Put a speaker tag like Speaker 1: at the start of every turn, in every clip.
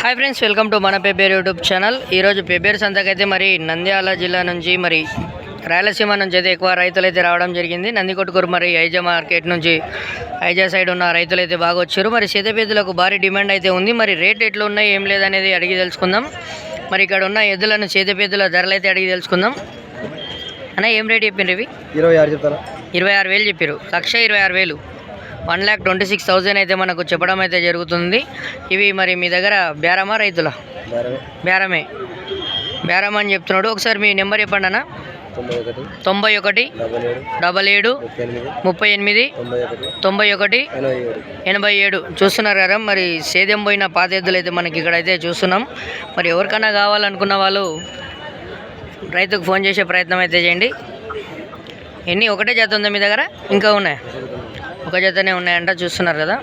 Speaker 1: Hi friends, welcome to మన Pebbair YouTube channel. ఈరోజు పెబ్బేరు సంతకైతే మరి నంద్యాల జిల్లా నుంచి మరి రాయలసీమ నుంచి అయితే ఎక్కువ రైతులు అయితే రావడం జరిగింది. నందికొట్కూరు మరి ఐజా మార్కెట్ నుంచి ఐజా సైడ్ ఉన్న రైతులు అయితే బాగా వచ్చారు. మరి చేతపెద్దులకు భారీ డిమాండ్ అయితే ఉంది. మరి రేట్ ఎట్లా ఉన్నాయి ఏం లేదనేది అడిగి తెలుసుకుందాం. మరి ఇక్కడ ఉన్న ఎద్దులను చేతపెద్దుల ధరలు అయితే అడిగి తెలుసుకుందాం. అన్న ఏం రేట్ చెప్పిండ్రు? ఇవి 26,000 చెప్పారు. 1,26,000, 1,26,000 అయితే మనకు చెప్పడం అయితే జరుగుతుంది. ఇవి మరి మీ దగ్గర బేరమా రైతుల? బేరమే. బేరం అని చెప్తున్నాడు. ఒకసారి మీ నెంబర్ చెప్పండి అన్న. 91 77 38 91 87. చూస్తున్నారు కదా, మరి సేద్యం పోయిన పాత ఎద్దులు అయితే మనకి ఇక్కడైతే చూస్తున్నాం. మరి ఎవరికైనా కావాలనుకున్న వాళ్ళు రైతుకు ఫోన్ చేసే ప్రయత్నం అయితే చేయండి. ఎన్ని ఒకటే జత ఉందా మీ దగ్గర? ఇంకా ఉన్నాయి? ఒక జతనే ఉన్నాయంట. చూస్తున్నారు కదా,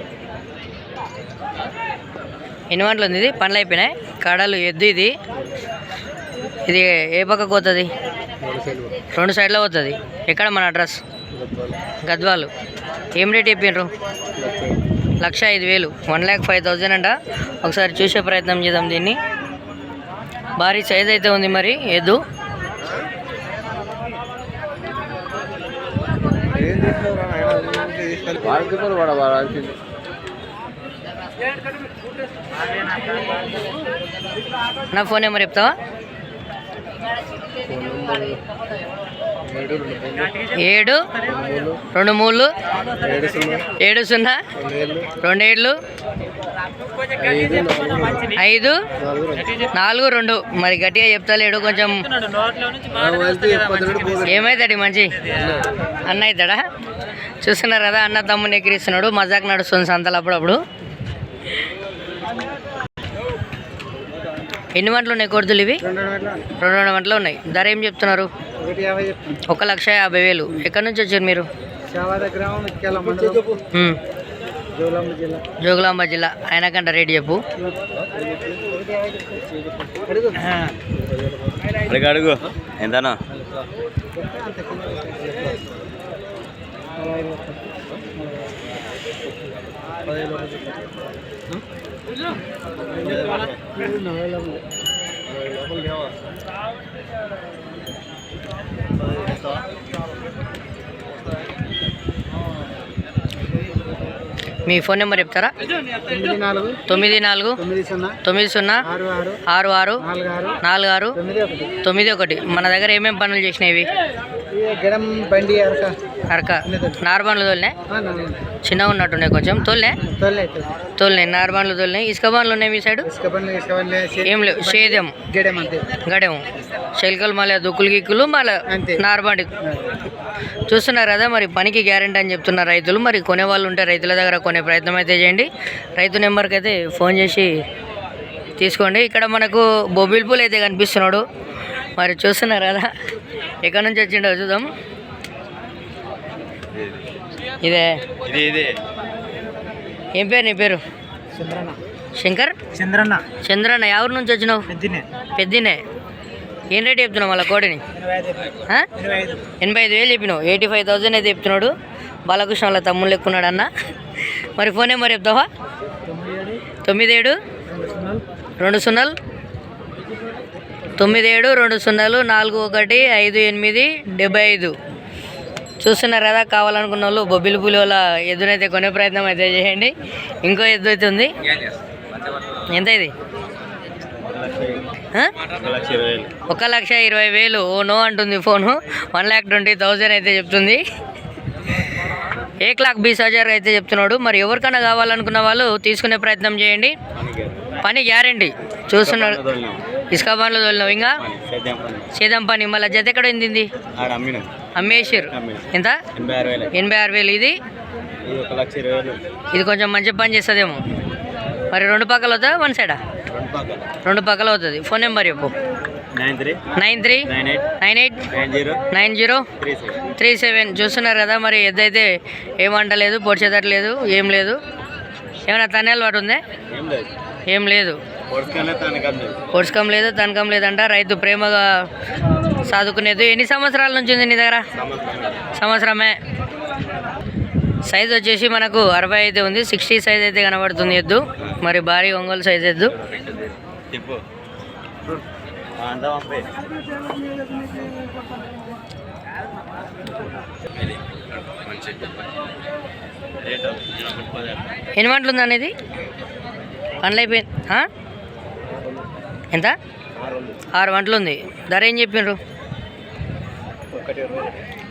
Speaker 1: ఎన్ని గంటలు ఉంది? ఇది పనులు అయిపోయినాయి. కడలు ఎద్దు ఇది ఏ పక్కకు పోతుంది? 2 సైడ్లో పోతుంది. ఎక్కడ మన అడ్రస్? గద్వాలు. ఏం రేట్ చెప్పిండ్రు? 1,05,000, 1,05,000 అంట. ఒకసారి చూసే ప్రయత్నం చేద్దాం దీన్ని. భారీ సైజ్ అయితే ఉంది మరి ఎద్దు. నా ఫోన్ నెంబర్ చెప్తావా? 7 23 70 27 5 4 2. మరి గట్టిగా చెప్తలేడు కొంచెం. ఏమవుతాడు మంచి అన్న అవుతాడా? చూస్తున్నారు కదా, అన్న తమ్ముని ఎక్కిరిస్తున్నాడు. మజాక్ నడుస్తుంది సంతలు అప్పుడప్పుడు. ఎన్ని గంటలు ఉన్నాయి కొడుతులు ఇవి? 2 గంటలు ఉన్నాయి. ధర ఏం చెప్తున్నారు? 1,50,000. ఎక్కడి నుంచి వచ్చారు మీరు? జోగులాంబ జిల్లా. ఆయనకంట రేటు చెప్పు.
Speaker 2: అడుగు ఎంతనా?
Speaker 1: మీ ఫోన్ నెంబర్ చెప్తారా? 94 90 66 46 91. మన దగ్గర ఏమేమి పనులు చేసినాయి? అరక నార్బండ్లు తోలినాయి. చిన్నగా ఉన్నట్టున్నాయి కొంచెం. తోలినాయి నార్బండ్లు తోలినాయి. ఇసుక బండ్లు ఉన్నాయి మీ సైడ్? ఏం లేవు. సేద్యం గడెం శైలికలు, మళ్ళీ దుక్కులు గిక్కులు, మళ్ళీ నార్బండి. చూస్తున్నారు కదా, మరి పనికి గ్యారెంటీ అని చెప్తున్నారు రైతులు. మరి కొనే వాళ్ళు ఉంటే రైతుల దగ్గర కొనే ప్రయత్నం అయితే చేయండి. రైతు నెంబర్కి అయితే ఫోన్ చేసి తీసుకోండి. ఇక్కడ మనకు బొబ్బిల్ పూలు అయితే కనిపిస్తున్నాడు. మరి చూస్తున్నారు కదా, ఎక్కడి నుంచి వచ్చిండో చూద్దాం. ఇదే. ఏం పేరు నీ పేరు? శంకర్ చంద్రన్న. ఎవరి నుంచి వచ్చినావు? పెద్దినే. ఏం రేట్ చెప్తున్నావు మళ్ళీ కోడిని? 85,000 చెప్పినావు. 85,000 అయితే చెప్తున్నాడు. బాలకృష్ణ వాళ్ళ తమ్ముళ్ళు ఎక్కున్నాడు అన్న. మరి ఫోన్ నెంబర్ చెప్తావా? 97 20 97 20 41 58 75. చూస్తున్నారు కదా, కావాలనుకున్న వాళ్ళు బొబ్బిలి పులి వాళ్ళ ఎద్దునైతే కొనే ప్రయత్నం అయితే చేయండి. ఇంకో ఎద్దు అయితే ఉంది. ఎంత ఇది? 1,20,000. ఓ నో అంటుంది ఫోను. 1,20,000 అయితే చెప్తుంది. 1,20,000 అయితే చెప్తున్నాడు. మరి ఎవరికైనా కావాలనుకున్న వాళ్ళు తీసుకునే ప్రయత్నం చేయండి. పని గ్యారంటీ. చూస్తున్నారు, ఇసుక బండ్లు తోలినావు. ఇంకా సేద్యం పని. మళ్ళీ జత ఎక్కడ ఉంది? అమ్మేసారు. ఎంత? 86,000. ఇది కొంచెం మంచి పని చేస్తుందేమో. మరి 2 పక్కలు అవుతుందా? 1 సైడా? 2 పక్కలు అవుతుంది. ఫోన్ నెంబర్ చెప్పు. 93 98 90 37. చూస్తున్నారు కదా, మరి ఎద్దైతే ఏమంటలేదు, పొడిచేదట్లేదు, ఏం లేదు. ఏమైనా తనేలు వాటి ఉందే? ఏం లేదు. పొడుచుకం లేదు, తనకం లేదంట. రైతు ప్రేమగా సాదుకునేది. ఎన్ని సంవత్సరాల నుంచి ఉంది నీ దగ్గర? సంవత్సరమే. సైజ్ వచ్చేసి మనకు 60 అయితే ఉంది. 60 సైజ్ అయితే కనబడుతుంది ఎద్దు. మరి భారీ ఒంగోలు సైజ్ ఎద్దు.
Speaker 2: తిప్పు అంతా పంపే
Speaker 1: ఎన్ని వంటలు ఉంది అనేది పనులు అయిపోయింది. ఎంత 6 వంటలు ఉంది. ధర ఏం చెప్పిండ్రు?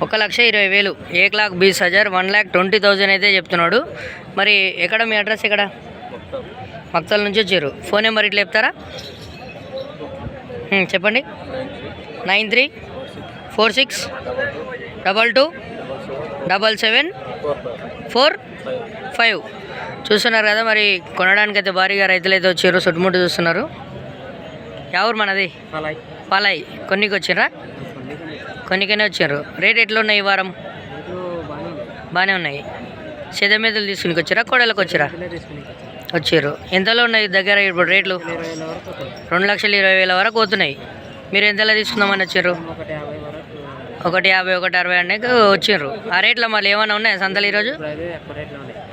Speaker 1: 1,20,000 1,20,000 1,20,000 అయితే చెప్తున్నాడు. మరి ఎక్కడ మీ అడ్రస్ ఎక్కడ? మక్తల్ నుంచి వచ్చారు. ఫోన్ నెంబర్ ఇట్లా చెప్తారా? చెప్పండి. 9346227745. చూస్తున్నారు కదా, మరి కొనడానికైతే భారీగా రైతులు అయితే వచ్చారు. చుట్టుముట్టు చూస్తున్నారు. ఎవరు మనది? పాలాయి. కొన్నికి వచ్చిర్రా? కొన్నికనే వచ్చారు. రేట్ ఎట్లా ఉన్నాయి ఈ వారం? బాగానే ఉన్నాయి. సెదమేదలు తీసుకుని వచ్చారా? కోడలకు వచ్చారా? వచ్చారు. ఎంతలో ఉన్నాయి దగ్గర ఇప్పుడు రేట్లు? 2,20,000 వరకు పోతున్నాయి. మీరు ఎంతలో తీసుకుందామని వచ్చారు? 1,50,000 1,60,000 అనేది వచ్చిండ్రు. ఆ రేట్లో మళ్ళీ ఏమైనా ఉన్నాయా సంతలు ఈరోజు?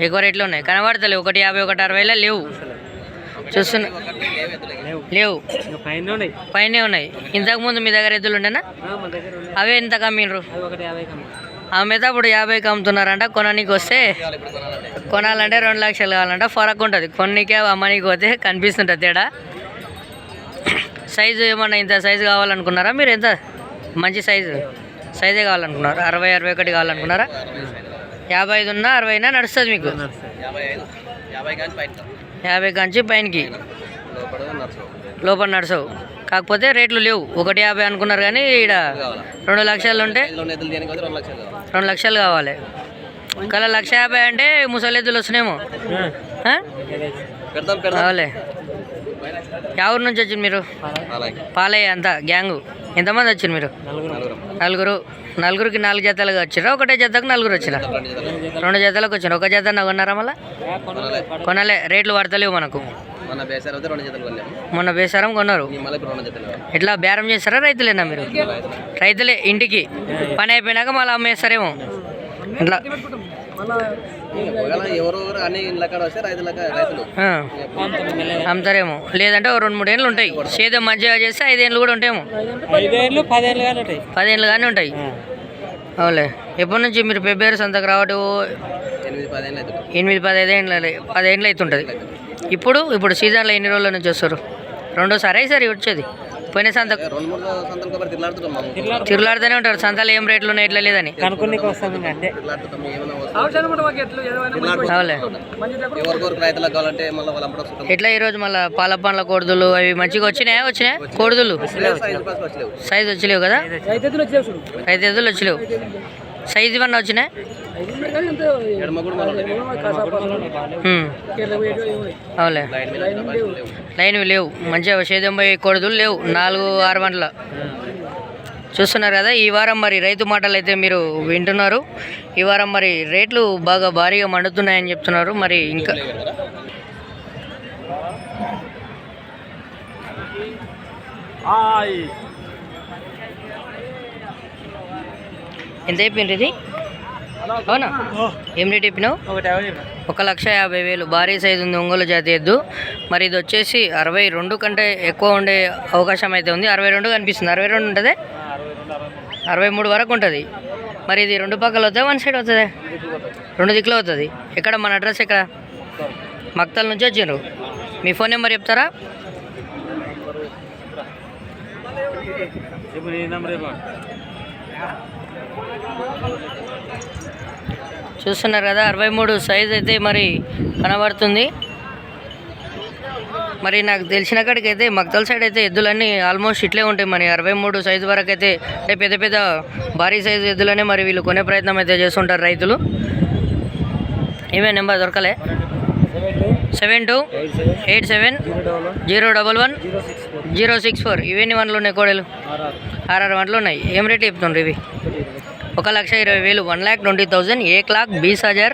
Speaker 1: ఎక్కువ రేట్లు ఉన్నాయి. కనబడతలేవు. 1,50,000 1,60,000 లేవు. చూస్తున్నా లేవు, పైనే ఉన్నాయి. ఇంతకుముందు మీ దగ్గర ఎద్దులు ఉండేనా? అవే ఎంత కమ్మిండ్రు? అమ్మితే అప్పుడు 50కి అమ్ముతున్నారంట. కొననీకి వస్తే కొనాలంటే 2 లక్షలు కావాలంట. ఫరక్ ఉంటుంది. కొన్నికే అమ్మనీకి పోతే కనిపిస్తుంటుంది తేడా. సైజు ఏమన్నా ఇంత సైజు కావాలనుకున్నారా మీరు? ఎంత మంచి సైజే కావాలనుకున్నారు? 60 61 కావాలనుకున్నారా? 55 ఉన్నా 60 అయినా నడుస్తుంది మీకు. 50 కాంచి పైనకి లోపల నడుచవు. కాకపోతే రేట్లు లేవు. 1,50,000 అనుకున్నారు కానీ ఇక్కడ 2 లక్షలు ఉంటే 2 లక్షలు కావాలి. కల 1,50,000 అంటే ముసలెద్దులు వస్తున్నాయేమో. కావాలి. ఎవరి నుంచి వచ్చింది మీరు? పాలయ్య అంతా గ్యాంగు. ఎంతమంది వచ్చింది మీరు? నలుగురికి 4 జతలుగా వచ్చిరా? ఒకటే జతకు 4 వచ్చిరా? 2 జతలకు వచ్చిన. ఒక జత కొన్నారా? మళ్ళీ కొనలే. రేట్లు పడతలేవు మనకు. మొన్న బేసారం కొన్నారు. ఎట్లా బేరం చేస్తారా? రైతులేనా మీరు? రైతులే. ఇంటికి పని అయిపోయినాక మళ్ళీ అమ్మేస్తారేమో. ఇట్లా అమ్ముతారేమో. లేదంటే 2-3 ఏళ్ళు ఉంటాయి. సేద్యం మంచిగా చేస్తే 5 ఏళ్ళు కూడా ఉంటాయేమో. 10 ఏళ్ళు కానీ ఉంటాయి. అవులే. ఎప్పటి నుంచి మీరు ఫిబ్రవరి సంతకు రావడం? 8-10 ఏళ్ళు అవుతుంటుంది. ఇప్పుడు సీజన్లో ఎన్ని రోజుల నుంచి వస్తారు? రెండోసారి సరే వచ్చేది. పోయిన సంతకు తిరుగులాడుతూనే ఉంటారు. సంతలు ఏం రేట్లు ఉన్నాయి ఎట్లా లేదని. అవులే. ఎట్లా ఈరోజు మళ్ళీ పాల పండ్ల కోడుదులు అవి మంచిగా వచ్చినాయా? కోడుదులు సైజు వచ్చలేవు కదా? రైతు వచ్చలేవు. సైజు ఇవన్నీ వచ్చినాయి. అవులే. లైన్వి లేవు. మంచిగా 90 కోడుదులు లేవు. 4-6 గంటల చూస్తున్నారు కదా. ఈ వారం మరి రైతు మాటలు అయితే మీరు వింటున్నారు. ఈ వారం మరి రేట్లు బాగా భారీగా మండుతున్నాయని చెప్తున్నారు. మరి ఇంకా ఎంత అయిపోయింది ఇది? అవునా? ఏం రేట్ చెప్పినావు? 1,50,000 భారీ సైజు ఉంది. ఒంగోలు జాతి ఎద్దు. మరి ఇది వచ్చేసి 62 కంటే ఎక్కువ ఉండే అవకాశం అయితే ఉంది. 62 కనిపిస్తుంది. 62 ఉంటుంది. 63 వరకు ఉంటుంది. మరి ఇది 2 పక్కలు అవుతుంది, 1 సైడ్ అవుతుంది? 2 దిక్కులు అవుతుంది. ఎక్కడ మన అడ్రస్ ఎక్కడ? మక్తల్ నుంచి వచ్చిండ్రు. మీ ఫోన్ నెంబర్ చెప్తారా? చూస్తున్నారు కదా, 63 సైజ్ అయితే మరి కనబడుతుంది. మరి నాకు తెలిసిన కాడికి అయితే మక్తల్ సైడ్ అయితే ఎద్దులన్నీ ఆల్మోస్ట్ ఇట్లే ఉంటాయి. మరి 63 సైజు వరకు అయితే పెద్ద పెద్ద భారీ సైజు ఎద్దులనే మరి వీళ్ళు కొనే ప్రయత్నం అయితే చేస్తుంటారు రైతులు. ఏమే నెంబర్ దొరకలే? 7287011064. ఇవన్నీ వంటలు ఉన్నాయి కోడలు? 6 వంటలు ఉన్నాయి. ఏం రేట్ చెప్తుండ్రు ఇవి? 1,20,000 1,20,000 1,20,000.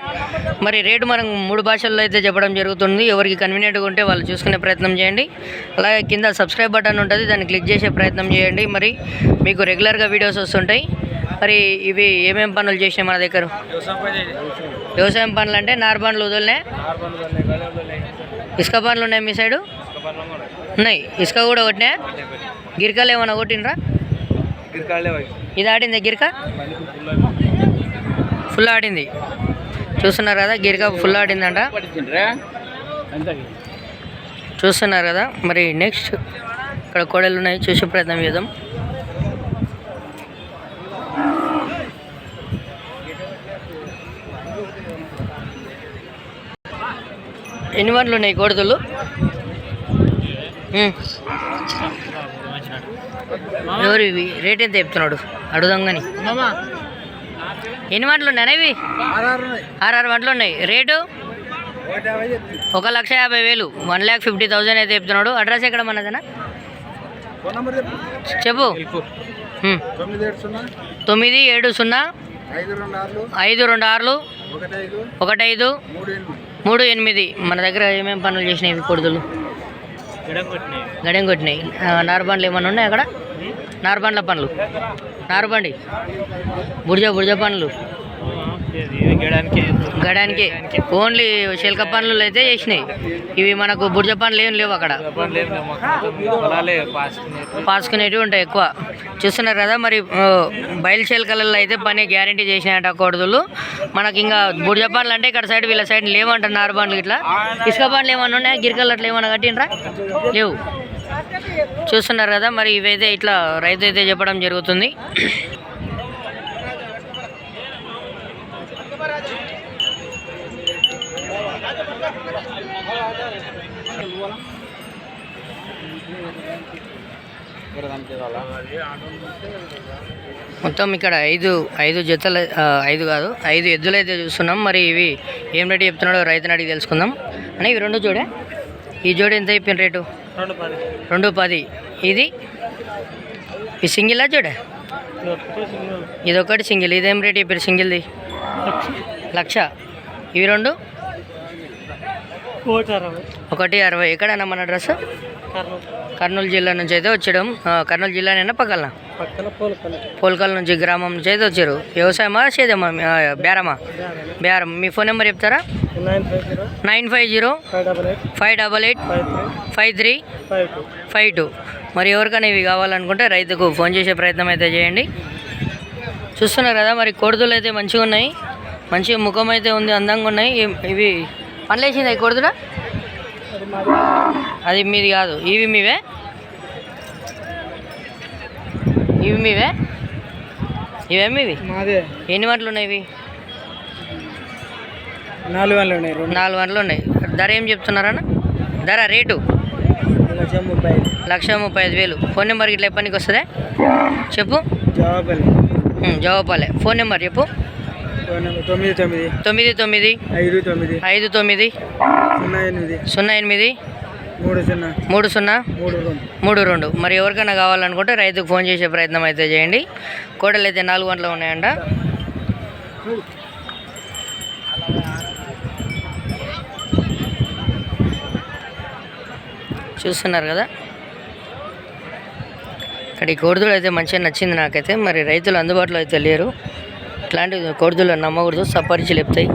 Speaker 1: మరి రేటు మనం 3 భాషల్లో అయితే చెప్పడం జరుగుతుంది. ఎవరికి కన్వీనియంట్గా ఉంటే వాళ్ళు చూసుకునే ప్రయత్నం చేయండి. అలాగే కింద సబ్స్క్రైబ్ బటన్ ఉంటుంది, దాన్ని క్లిక్ చేసే ప్రయత్నం చేయండి. మరి మీకు రెగ్యులర్గా వీడియోస్ వస్తుంటాయి. మరి ఇవి ఏమేం పనులు చేసినాయి మన దగ్గర? వ్యవసాయం పనులు అంటే నారు పనులు వదిలినాయి. ఇసుక పనులు ఉన్నాయి మీ సైడు? ఉన్నాయి. ఇసుక కూడా కొట్టినాయా? గిరికలు ఏమన్నా కొట్టినరా? ఇది ఆడింది గిరిక ఫుల్ ఆడింది. చూస్తున్నారు కదా, గిరిక ఫుల్ ఆడిందంట. చూస్తున్నారు కదా. మరి నెక్స్ట్ ఇక్కడ కోడలు ఉన్నాయి, చూసే ప్రయత్నం చేద్దాం. ఎన్ని వంటలు ఉన్నాయి కోడలు? ఎవరు ఇవి? రేట్ ఎంత చెప్తున్నాడు అడుగుదాం కానీ. ఎన్ని వంటలు ఉన్నాయి ఇవి? 6 వంటలు ఉన్నాయి. రేటు 1,50,000, 1,50,000 అయితే చెప్తున్నాడు. అడ్రస్ ఎక్కడ మనదేనా చెప్పు. 97052651538. మన దగ్గర ఏమేమి పనులు చేసినాయి కొడుతులు? గడెం కొట్టినాయి. నారుబండ్లు ఏమన్నా ఉన్నాయి అక్కడ? నారుబండ్ల పనులు, నారుబండి, బుర్జ పనులు, గడానికి ఓన్లీ శిల్క పనులు అయితే చేసినాయి. ఇవి మనకు బుర్జ పనులు ఏం లేవు అక్కడ, పాసుకునేటివి ఉంటాయి ఎక్కువ. చూస్తున్నారు కదా. మరి బయలు శిల్కలలో అయితే పని గ్యారంటీ చేసినాయంట కోడదులు. మనకి ఇంకా బుర్జ పనులు అంటే ఇక్కడ సైడ్ వీళ్ళ సైడ్ లేవంటారు. నారు బండ్లు ఇట్లా ఇసుక పనులు ఏమన్నా ఉన్నాయా? గిరికలు అట్లా ఏమన్నా కట్టినరా? లేవు. చూస్తున్నారు కదా. మరి ఇవైతే ఇట్లా రైతు అయితే చెప్పడం జరుగుతుంది. మొత్తం ఇక్కడ ఐదు జతలు, 5 ఎద్దులు అయితే చూస్తున్నాం. మరి ఇవి ఏం రేటు చెప్తున్నాడో రైతుని అడిగి తెలుసుకుందాం. అని ఇవి 2 జోడే. ఈ జోడి ఎంత చెప్పిన రేటు? 2,10. ఈ సింగిలా జోడే? ఇదొకటి సింగిల్. ఇదేం రేటు చెప్పారు సింగిల్ది? 1,00,000. ఇవి 2 1,60,000. ఎక్కడన్నా మన అడ్రస్? కర్నూలు జిల్లా నుంచి అయితే వచ్చాం. కర్నూలు జిల్లానైనా పక్కన పోల్కల్ నుంచి, గ్రామం నుంచి అయితే వచ్చారు. వ్యవసాయమా సేదమ్మా? బేరం. మీ ఫోన్ నెంబర్ చెప్తారా? 950-588-5352. మరి ఎవరికైనా ఇవి కావాలనుకుంటే రైతుకు ఫోన్ చేసే ప్రయత్నం అయితే చేయండి. చూస్తున్నారు కదా. మరి కోడుదులు అయితే మంచిగా ఉన్నాయి, మంచి ముఖం అయితే ఉంది, అందంగా ఉన్నాయి. ఇవి పనులు వేసింది అవి కొడుతుడా? అది మీది కాదు. ఇవి మీవే? ఇవేమి ఇవి? ఎన్ని వంటలు ఉన్నాయి ఇవి? 4 వంటలు ఉన్నాయి. ధర ఏం చెప్తున్నారన్న? ధర రేటు 1,35,000. ఫోన్ నెంబర్ ఇట్లా ఎప్పటికి వస్తుందా చెప్పు. జవాబాలే. ఫోన్ నెంబర్ చెప్పు. 995908303032. మరి ఎవరికైనా కావాలనుకుంటే రైతుకు ఫోన్ చేసే ప్రయత్నం అయితే చేయండి. కోడలు అయితే 4 గంటలు ఉన్నాయంట. చూస్తున్నారు కదా. ఇక్కడ ఈ కోడిదూడ అయితే మంచిగా నచ్చింది నాకైతే. మరి రైతులు అందుబాటులో అయితే లేరు. ఇట్లాంటి కోడిదూడలు నమ్మకూడదు, సప్పరిచి లేపుతాయి.